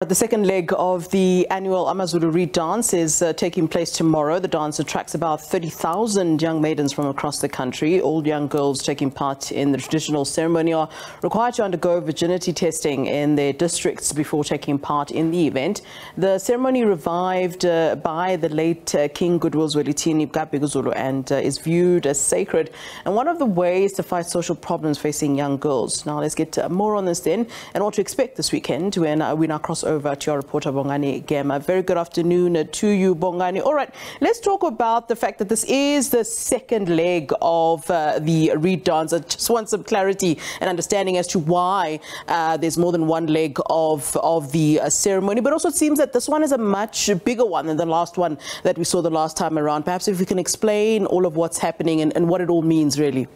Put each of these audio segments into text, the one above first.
The second leg of the annual Amazulu Reed Dance is taking place tomorrow. The dance attracts about 30,000 young maidens from across the country. All young girls taking part in the traditional ceremony are required to undergo virginity testing in their districts before taking part in the event. The ceremony revived by the late King Goodwill Zwelithini Kabhekuzulu and is viewed as sacred and one of the ways to fight social problems facing young girls. Now let's get more on this then and what to expect this weekend when we now cross over to our reporter Bongani Gema. Very good afternoon to you, Bongani. All right, let's talk about the fact that this is the second leg of the Reed Dance. I just want some clarity and understanding as to why there's more than one leg of the ceremony. But also it seems that this one is a much bigger one than the last one that we saw the last time around. Perhaps if we can explain all of what's happening and what it all means, really.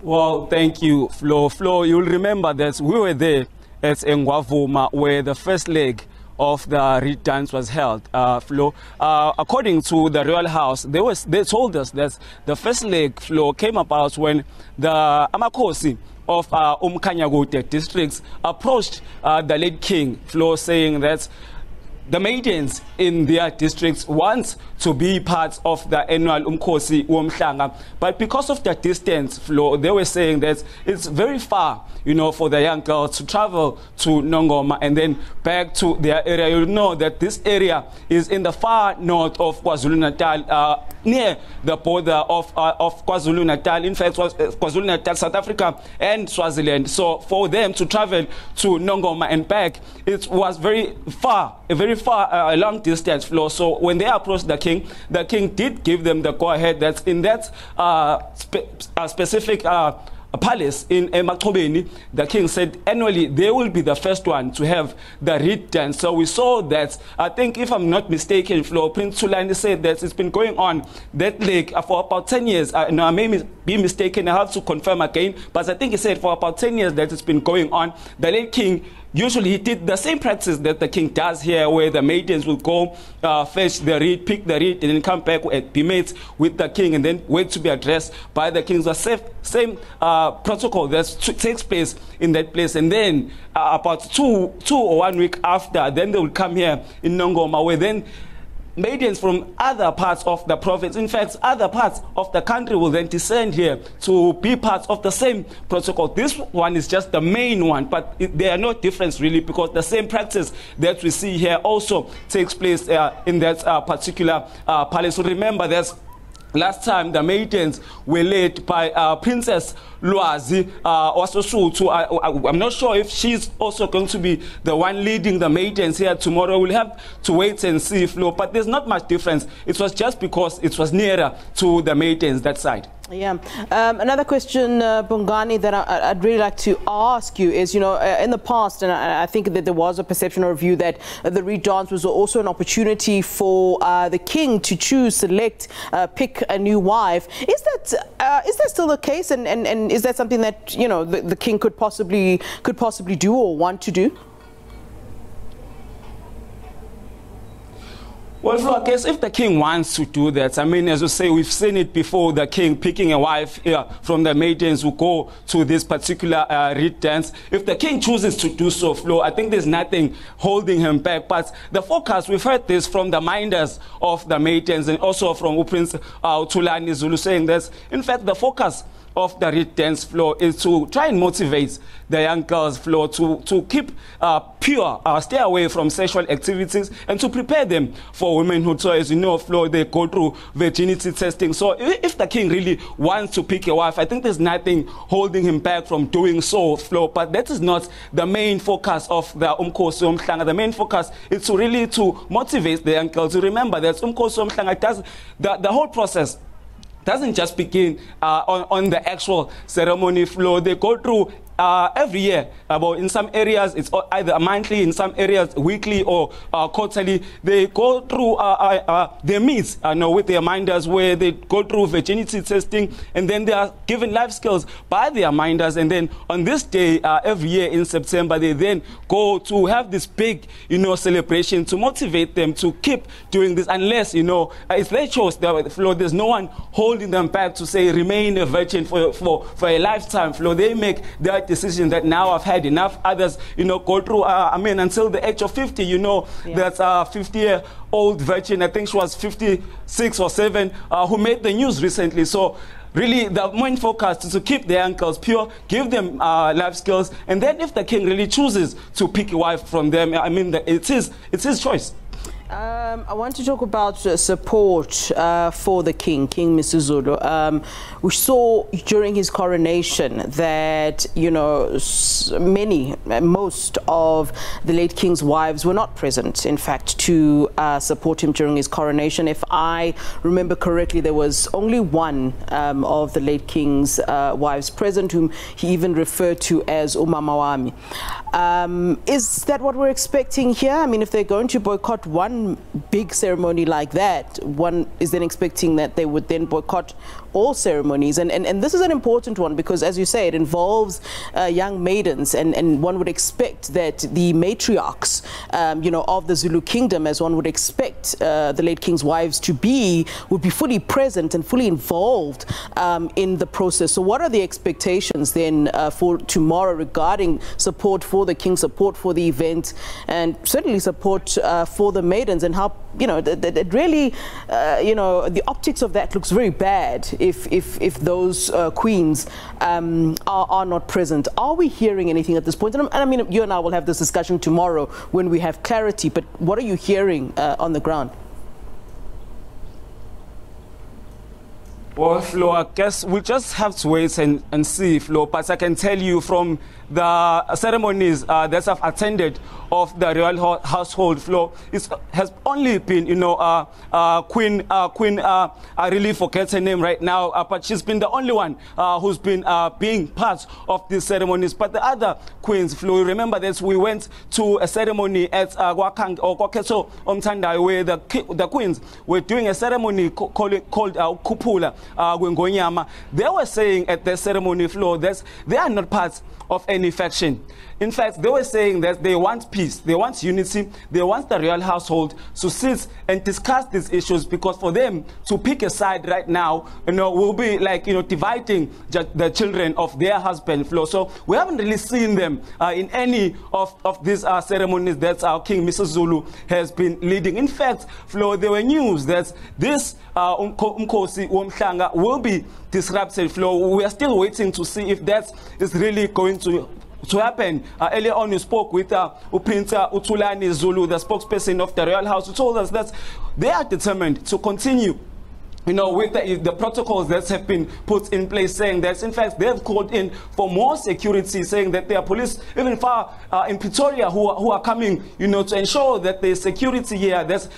Well, thank you, Flo. Flo, you'll remember that we were there at Ngwavuma where the first leg of the Reed Dance was held. Flo, according to the Royal House, they told us that the first leg, Flo, came about when the Amakosi of Umkhanyakude districts approached the late king, Flo, saying that the maidens in their districts want to be part of the annual Umkhosi Womhlanga, but because of the distance, Flo, they were saying that it's very far, you know, for the young girls to travel to Nongoma and then back to their area. You know that this area is in the far north of KwaZulu-Natal, near the border of KwaZulu-Natal. In fact, KwaZulu-Natal, South Africa and Swaziland. So for them to travel to Nongoma and back, it was very far, a long distance, Flo. So when they approached the king did give them the go-ahead that in that specific palace in Emachobeni, the king said annually they will be the first one to have the Reed Dance. So we saw that, I think if I'm not mistaken, Flo, Prince Thulani said that it's been going on that lake for about 10 years. No, I may be mistaken, I have to confirm again, but I think he said for about 10 years that it's been going on. The late king usually he did the same practice that the king does here, where the maidens will go fetch the reed, pick the reed, and then come back and be mates with the king, and then wait to be addressed by the king. The same protocol that takes place in that place. And then about two or 1 week after, then they will come here in Nongoma, where then maidens from other parts of the province, in fact, other parts of the country, will then descend here to be part of the same protocol. This one is just the main one, but there are no difference really, because the same practice that we see here also takes place in that particular palace. So remember, there's last time the maidens were led by Princess Lwazi Wasosuthu. I'm not sure if she's also going to be the one leading the maidens here tomorrow. We'll have to wait and see, Flo, but there's not much difference. It was just because it was nearer to the maidens that side. Yeah. Another question, Bongani, that I'd really like to ask you is, you know, in the past, and I think that there was a perception or a view that the Reed Dance was also an opportunity for the king to choose, select, pick a new wife. Is that still the case? And is that something that, you know, the king could possibly do or want to do? Well, Flo, I guess if the king wants to do that, I mean, as you say, we've seen it before, the king picking a wife from the maidens who go to this particular Reed Dance. If the king chooses to do so, Flo, I think there's nothing holding him back. But the focus, we've heard this from the minders of the maidens and also from Prince Thulani Zulu saying this. In fact, the focus of the Reed Dance, Flo, is to try and motivate the young girls, Flo, to keep pure, stay away from sexual activities, and to prepare them for womanhood. So as you know, Flo, they go through virginity testing. So if the king really wants to pick a wife, I think there's nothing holding him back from doing so, Flo. But that is not the main focus of the Umkhosi Womhlanga. The main focus is to really to motivate the young girls. To remember that Umkhosi Womhlanga does the whole process doesn't just begin on the actual ceremony, Flo. They go through every year. In some areas it's either monthly, in some areas weekly or quarterly. They go through their meets with their minders, where they go through virginity testing, and then they are given life skills by their minders. And then on this day every year in September, they then go to have this big celebration to motivate them to keep doing this, unless it's their choice. There's no one holding them back to say remain a virgin for a lifetime. They make their decision that now I've had enough. Others, go through, until the age of 50, that's a 50-year-old virgin, I think she was 56 or 7, who made the news recently. So really, the main focus is to keep the young girls pure, give them life skills, and then if the king really chooses to pick a wife from them, it's his choice. I want to talk about support for the king, King Misuzulu. We saw during his coronation that, most of the late king's wives were not present, in fact, to support him during his coronation. If I remember correctly, there was only one of the late king's wives present, whom he even referred to as Umama Wami. Is that what we're expecting here? I mean, if they're going to boycott one big ceremony like that, one is then expecting that they would then boycott all ceremonies. And this is an important one because, as you say, it involves young maidens, and one would expect that the matriarchs, of the Zulu kingdom, as one would expect the late king's wives to be, would be fully present and fully involved in the process. So what are the expectations then for tomorrow regarding support for the king, support for the event, and certainly support for the maidens, and how, it really, the optics of that looks very bad if those queens are not present. Are we hearing anything at this point? And I mean, you and I will have this discussion tomorrow when we have clarity, but what are you hearing on the ground? Well, Flo, I guess we just have to wait and see, Flo. But I can tell you from the ceremonies that I've attended of the royal household, Flo, it has only been, Queen, I really forget her name right now, but she's been the only one who's been being part of these ceremonies. But the other queens, Flo, remember that we went to a ceremony at Kwakeso Omthandai, where the queens were doing a ceremony called Kupula. They were saying at the ceremony, Flo, that they are not part of any faction. In fact, they were saying that they want peace, they want unity, they want the royal household to sit and discuss these issues, because for them to pick a side right now, will be like, dividing the children of their husband, Flo. So we haven't really seen them in any of these ceremonies that our King Misuzulu has been leading. In fact, Flo, there were news that this Umkosi Womhlanga will be disrupted, Flo. We are still waiting to see if that is really going to happen. Earlier on, you spoke with Prince Utulani Zulu, the spokesperson of the Royal House, who told us that they are determined to continue with the protocols that have been put in place, saying that, in fact, they have called in for more security, saying that there are police, even far in Pretoria, who are coming, to ensure that there's security here. This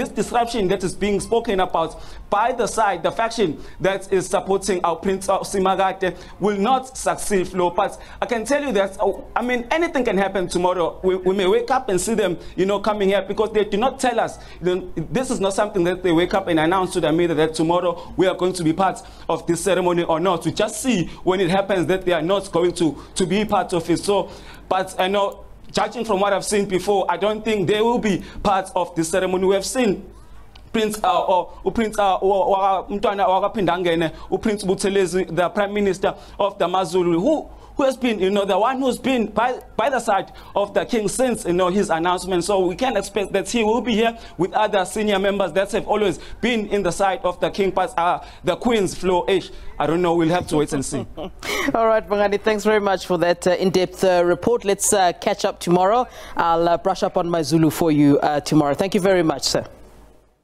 disruption that is being spoken about by the side, the faction that is supporting our Prince Simagate, will not succeed, Flo. But I can tell you that, anything can happen tomorrow. We may wake up and see them, coming here, because they do not tell us. This is not something that they wake up and announce to the media that tomorrow we are going to be part of this ceremony or not. We just see when it happens that they are not going to be part of it. So, but I know, judging from what I've seen before, I don't think they will be part of this ceremony. We have seen Prince Prince Buthelezi, the Prime Minister of the Mazulu, who has been, the one who's been by the side of the king since, his announcement. So we can expect that he will be here with other senior members that have always been in the side of the king. But the Queen's, Flo, I don't know. We'll have to wait and see. All right, Bongani, thanks very much for that in-depth report. Let's catch up tomorrow. I'll brush up on my Zulu for you tomorrow. Thank you very much, sir.